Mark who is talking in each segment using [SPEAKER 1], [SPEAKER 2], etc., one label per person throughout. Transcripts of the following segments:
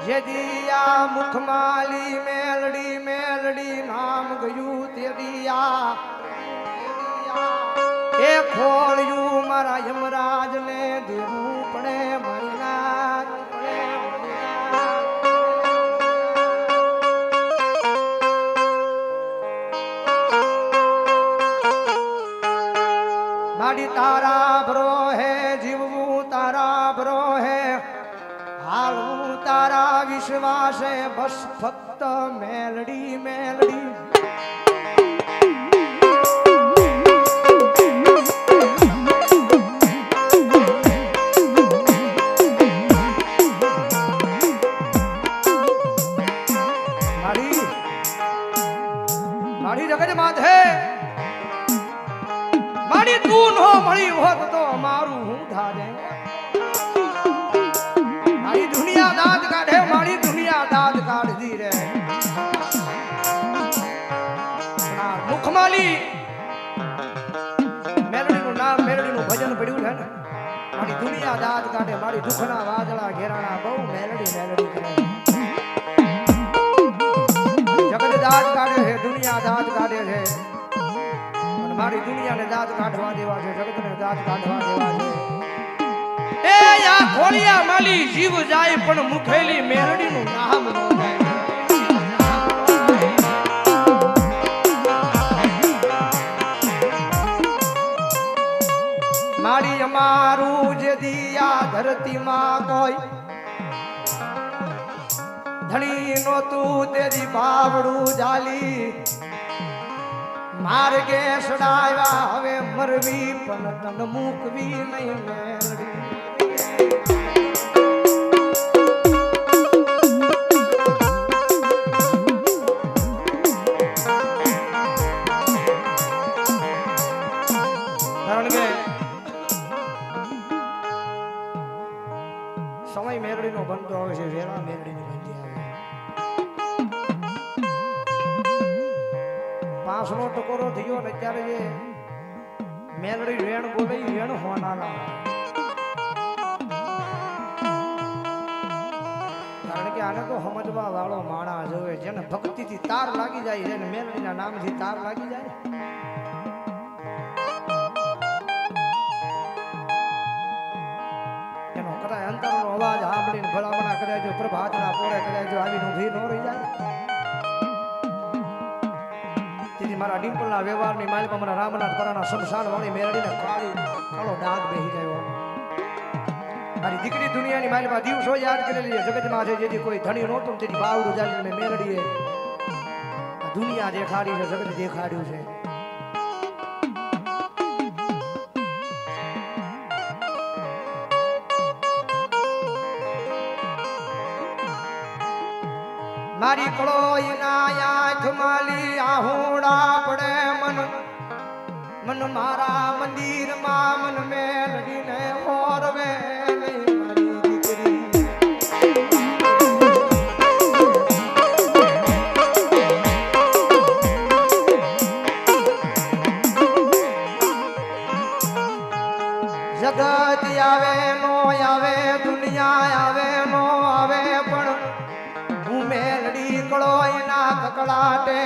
[SPEAKER 1] જેદિયા મુખમાલી મેલડી મેલડી નામ ગયું તેદિયા એ ખોળ્યું મારા યમરાજ ને દેવું પડે મારી નાથ માડી તારા ભરો હે જીવવું તારા ભરો હે હાલવું તારા વિશ્વાસે બસ ફક્ત મેલડી મેલડી માડી જગત માથે માડી તું નો મળી હોત તો મારું હું ધારે મારી દુનિયા દાંત કાઢે મારી દુનિયા દાંત કાઢી રે મુખમાલી મેલડી નું નામ મેલડી નું ભજન પડ્યું છે ને મારી દુનિયા દાંત કાઢે મારી દુખના વાદળા ઘેરાણા બહુ મેલડી મેલડી કરે જગત દાંત કાઢે છે દુનિયા દાંત કાઢે છે મારી દુનિયાને દાંત કાઢવા દેવા છે જગતને દાંત કાઢવા દેવા છે એ આ ખોળિયા માલી જીવ જાય પણ મુખેલી મેલડીનું નામ ન જાય મારી અમારું જે દિયા ધરતીમાં કોઈ ધણી નોતું તેરી બાવડું જાલી માર્ગે સડાવ્યા હવે મરવી પણ તન મૂકવી નહીં મેલડી કારણ કે સમય મેલડીનો બનતો આવે છે વેળા મેલડીની બનતી આવે પાંચનો ટકોરો થયો ને ત્યારે જે મેલડી વેણ બોલે વેણ હોનારા કારણ કે આને તો સમજવા વાળો માણા જોવે જેને ભક્તિથી તાર લાગી જાય છે ને મેલડીના નામથી તાર લાગી જાય એનો કદાચ અંતરનો અવાજ સાંભળીને ભલામણા કદાચ જો પ્રભાતના પોરે કદાચ જો આવીને ઊભી ન રહી જાય મારા ડિમ્પલના વ્યવહારની માલિકા મારા રામનાથ પરાના શમશાન વાળી મેલડીને કાળો ડાઘ બેહી જાય મારી દીકરી દુનિયાની માલિકા દિવસો યાદ કરેલી છે જગતમાં છે જેથી કોઈ ધણી નહોતું તેની બાવડું જાલીને મેલડીએ દુનિયા દેખાડી છે જગત દેખાડ્યું છે મારી કળોઈના આંખ માલી આહુડા પડે મન મન મારા મંદિરમાં મન મેલડીને ઓરવે મારી દીકરી જગત આવે નો આવે દુનિયા આવે નો આવે પણ મેલડી કળો એના કકડાટે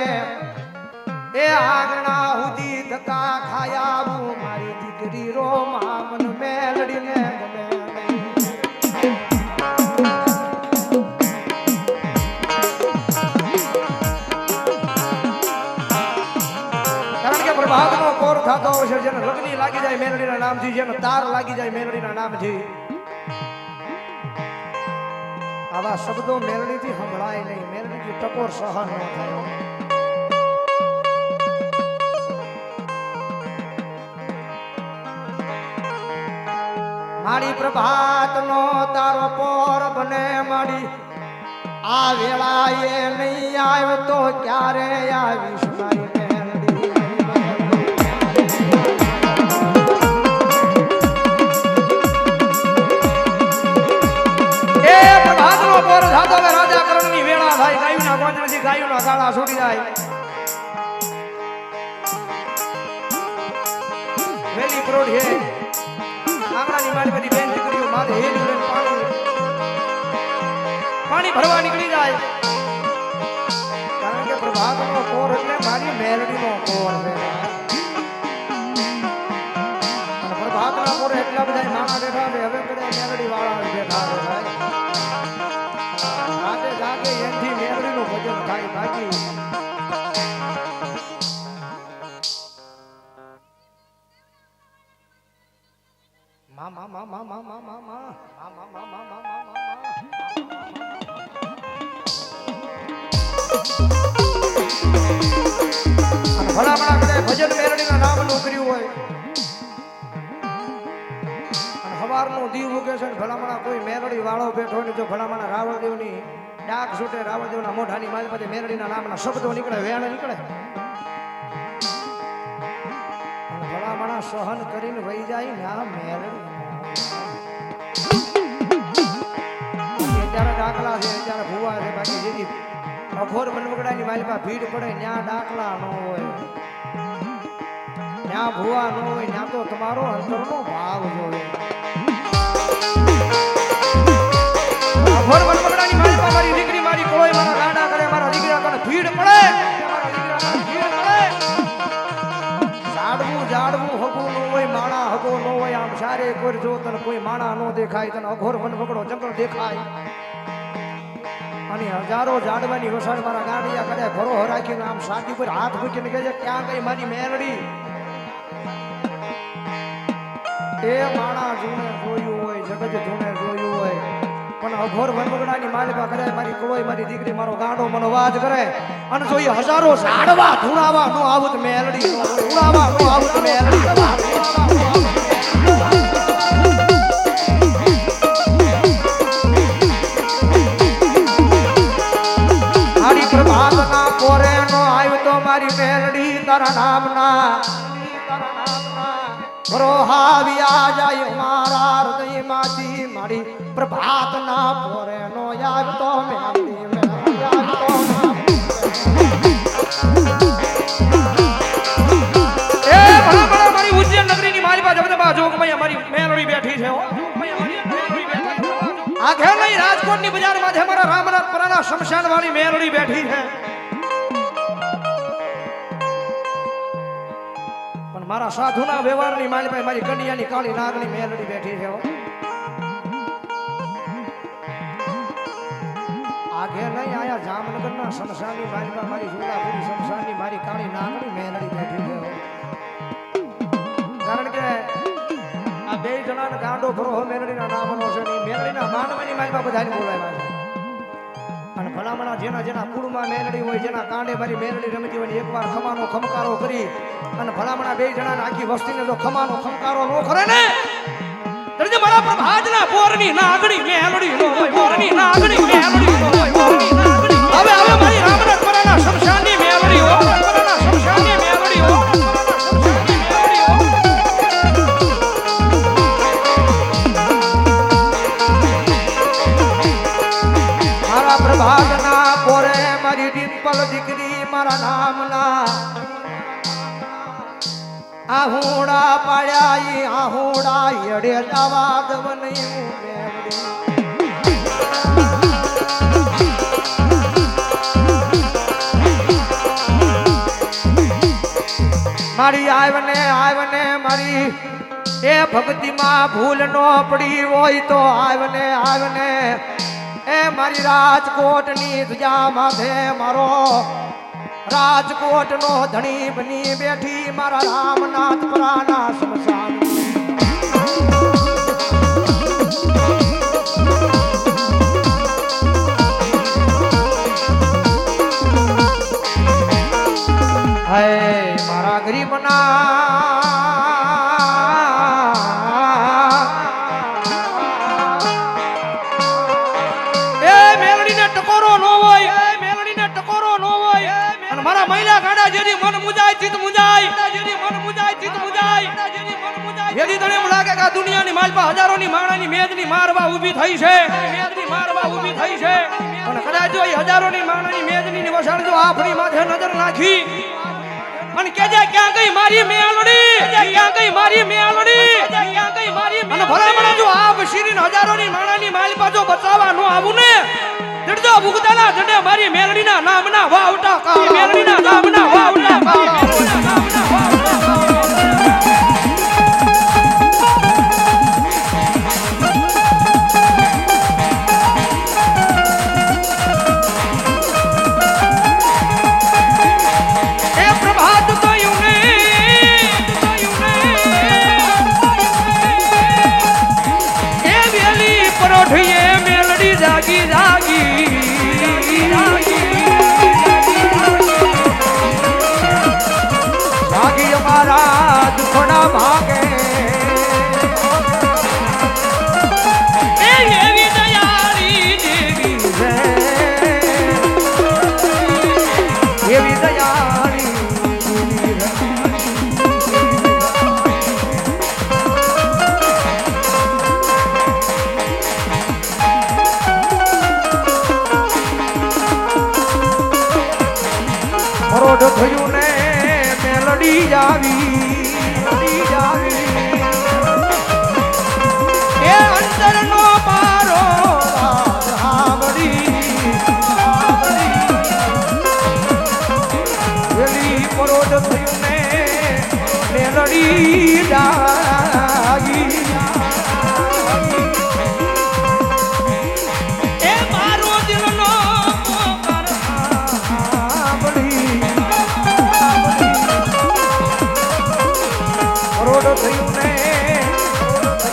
[SPEAKER 1] એ આગણા હુદી ધક્કા ખાયા મારી દીકરી રો મામન મેલડીને ગમે કારણ કે પ્રભાતનો કોર થતો હોય છે જેને લગ્ની લાગી જાય મેલડીના નામથી જેને તાર લાગી જાય મેલડીના નામથી આવા શબ્દો મેલડીથી સંભળાય નહીં મેલડીથી ટકોર સહન ન થાય મારી પ્રભાતનો તારો પોર બને મારી આ વેળા એ નહીં આવ્યો તો ક્યારે આવીશ મારી મેલડી એ પ્રભાતનો પોર થાતો હવે રાજા કરણની વેળા થાય ગાયુના ગોંજણથી ગાયુના ગાળા છૂટી જાય વેલી પ્રોઢે આંગણાની મારી બધી બેન દીકરીઓ માથે હેલી લઈને પાણી ભરવા નીકળી જાય કારણ કે પ્રભાતનો કોર એટલે મારી મેલડીનો કોર છે અને પ્રભાતના કોરે એટલા બધા માણા બેઠા છે હવે કદાચ મેલડી વાળા બેઠા છે ભાઈ રાતે જાગે એનથી મેલડીનું ભજન થાય બાકી મા મા મા મા મા મા મા મા મા મા મા મા ભલામણા કદાચ ભજન મેલડીના નામનું કર્યું હોય અને સવારનો દીવ ઉગે છે ભલામણા કોઈ મેલડી વાળો બેઠો હોય ને જો ભલામણા રાવણદેવની ડાક છૂટે રાવણદેવના મોઢાની માલ પછી મેલડીના નામના શબ્દો નીકળે વેણ નીકળે અને ભલામણા સહન કરીને વહી જાય ને આ મેલડી અત્યારે દાખલા છે અત્યારે ભૂવા છે બાકી જેથી અઘોર મનમગડાની માલિકા ભીડ પડે ન્યા દાખલા ન હોય ન્યા ભૂવા ન હોય ન્યા તો તમારો અંતરનો ભાવ જોવે અઘોર મનમગડાની માલિકા મારી દીકરી મારી કોઈ મારા ગાડા કરે મારા દીકરા કરે ભીડ પડે જાડવું હગું ન હોય માણા હગો ન હોય આમ સારે કોઈ જો તને કોઈ માણા ન દેખાય તને અઘોર મનમગડો જંગલ દેખાય અને હજારો જાડવાની વસાડ મારા ગાડિયા કદાચ ભરો રાખીને આમ સાથી પર હાથ મૂકીને કહે છે ક્યાં ગઈ મારી મેલડી એ માણા જૂને જોયું હોય જગત જૂને જોયું હોય પણ અઘોર વનવગડાની માલિકા કદાચ મારી કળોય મારી દીકરી મારો ગાડો મને વાજ કરે અને જો એ હજારો ઝાડવા ધૂણાવા નો આવત મેલડી ધૂણાવા નો આવત મેલડી પ્રભાતના કોરે નો આવ્યો તો મારી મેલડી તારા નામના રોહાવ્યા જાય મારા હૃદયમાંથી મારી પ્રભાતના કોરે નો આવ્યો તો મેલડી એ ભલા ભલા મારી ઉજ્જૈન નગરીની મારી પાસે બધા જોગમૈયા મારી મેલડી બેઠી છે આખે નહીં રાજકોટની બજારમાં છે મારા રામનાથ પરાના શમશાન વાળી મેલડી બેઠી છે પણ મારા સાધુના વ્યવહારની માલી પાસે મારી કન્યાની કાળી નાગની મેલડી બેઠી છે આખે નહીં આયા જામનગરના શમશાનની માલી પાસે મારી સુલાપુરી શમશાનની મારી કાળી નાગની મેલડી બેઠી છે કારણ કે આ બે જણાને ગાંડો ભરો મેલડીના નામનો છે ને મેલડીના માનવાની માલમાં બધાને બોલાવ્યા છે અને ભલામણા જેના જેના કુળમાં મેલડી હોય જેના કાંડે મારી મેલડી રમતી હોય એકવાર ખમાનો ખમકારો કરી અને ભલામણા બે જણાને આખી વસ્તીને જો ખમાનો ખમકારો ન કરે ને તરજે મારા પ્રભાતના પોરની નાગણી મેલડી નો હોય પોરની નાગણી મેલડી નો હોય પોરની નાગણી હવે હવે મારી રામનાથ પરાના શમશાનની મેલડી હો પરાના શમશાનની મેલડી હો પ્રભાતના કોરે મારી ડિમ્પલ દીકરી મારા નામના આહુડા પાડ્યા આહુડા એડે જવા દવનયું મારી આવને મારી એ ભક્તિમાં ભૂલ નો પડી હોય તો આવને એ મારી રાજકોટની ધજા માથે મારો રાજકોટનો ધણી બની બેઠી મારા રામનાથ પરાના શમશાન હે મારા ગરીબના મહિલા ગાડા જેની મન મુજાય ચિત મુજાય જેની મન મુજાય ચિત મુજાય જેની તને એમ લાગે કે દુનિયાની માલપા હજારોની માણાની મેદની મારવા ઊભી થઈ છે મેદની મારવા ઊભી થઈ છે અને કદાચ જો એ હજારોની માણાની મેદની વસાણ જો આપણી માથે નજર નાખી અને કેજે ક્યાં ગઈ મારી મેલડી ક્યાં ગઈ મારી મેલડી ક્યાં ગઈ મારી અને ભલામણા જો આપ શીરીન હજારોની માણાની માલપા જો બચાવવા ન આવું ને ઝીણા ઉગદાના જડે મારી મેલડીના નામના વાવટા કાળા મેલડીના નામના વાવટા કાળા મેલડીના નામના વાવટા કાળા એ પ્રભાત કયું ને એ વેલી પરોઠીએ મેલડી જાગી જાગી જાગી અમારા દુખડા ભાગે એ એવી દયાળી દેવી છે એવી દયાળી પરોઢ થયું ને મેલડી જાવી એ અંતરનો મારો વેલી પરોઢ થયું ને મેલડી જાવી એ મારો દિલનો પોકાર સાંભળી રોડ થયું ને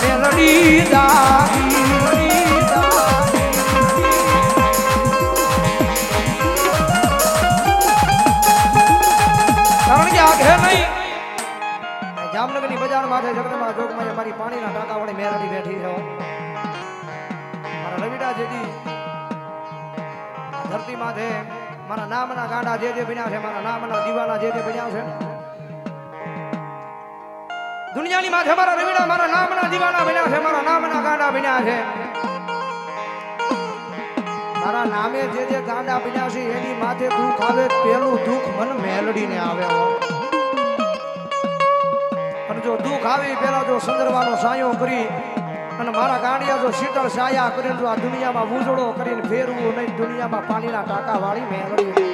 [SPEAKER 1] મેલડી જાગી કારણ કે આઘે નહીં જામનગરની બજારમાં છે જગતમાં જોગમાં મારી પાણીના ટાંકા વડે મેલડી બેઠી છે મારા રવિડા જેથી ધરતી માથે મારા નામના ગાંડા જે બન્યા છે મારા નામના દીવાના જે બન્યા છે દુનિયાની માથે મારા રવિડા મારા નામના દીવાના બન્યા છે મારા નામના ગાંડા બન્યા છે મારા નામે જે ગાંડા બન્યા છે એની માથે દુઃખ આવે પેલું દુઃખ મન મેલડીને આવે અને જો દુઃખ આવી પેલા જો સંદરવાનો સાયો કરી અને મારા ગાંડિયા જો શીતળ સાયા કરીને જો આ દુનિયામાં ઉજળો કરીને ફેરવું નહીં દુનિયામાં પાણીના ટાંકા વાળી મેલડી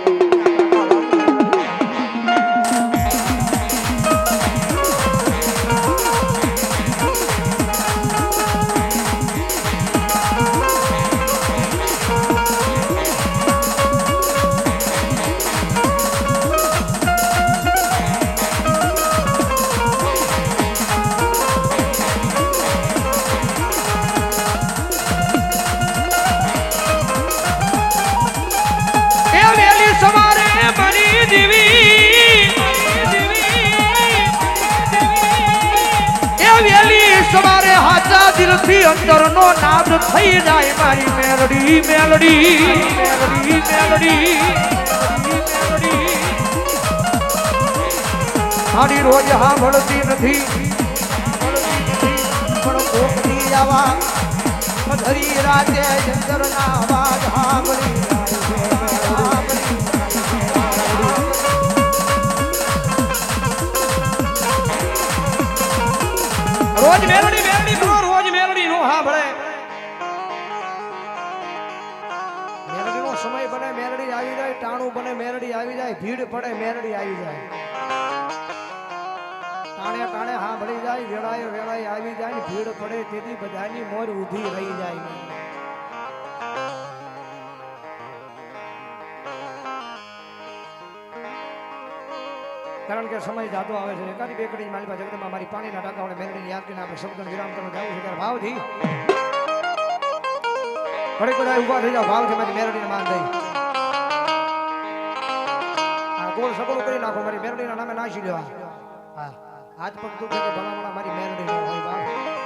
[SPEAKER 1] સવારે હાચા દિલથી અંદરનો નાદ થઈ જાય મારી મેલડી મેલડી મેલડી મેલડી મારી રોજ સાંભળતી નથી પણ કોકની આવા મધરી રાતે ચંદરના અવાજ સાંભળી રોજ મેલડી મેલડી કરો રોજ મેલડી નો સાંભળે મેલડી નો સમય બને મેલડી આવી જાય ટાણું બને મેલડી આવી જાય ભીડ પડે મેલડી આવી જાય ટાણે ટાણે સાંભળી જાય વેળાએ વેળાએ આવી જાય ભીડ પડે તેથી બધાની મોર ઊભી રહી જાય કારણ કે સમય જાતો આવે છે એકાદી બે કડી મારી પાસે જગતમાં મારી પાણીના ટાંકા વડે મેલડીને યાદ કરીને આપણે શબ્દ વિરામ કરવા જવું છે ત્યારે ભાવથી ઘડીક બધા ઉભા થઈ જાવ ભાવથી મારી મેલડીને માન દઈ આ ગોળ સગોળ કરી નાખો મારી મેલડીના નામે નાખી દેવા હા હાથ પગ દુખે તો ભલામણા મારી મેલડી હોય ભાવ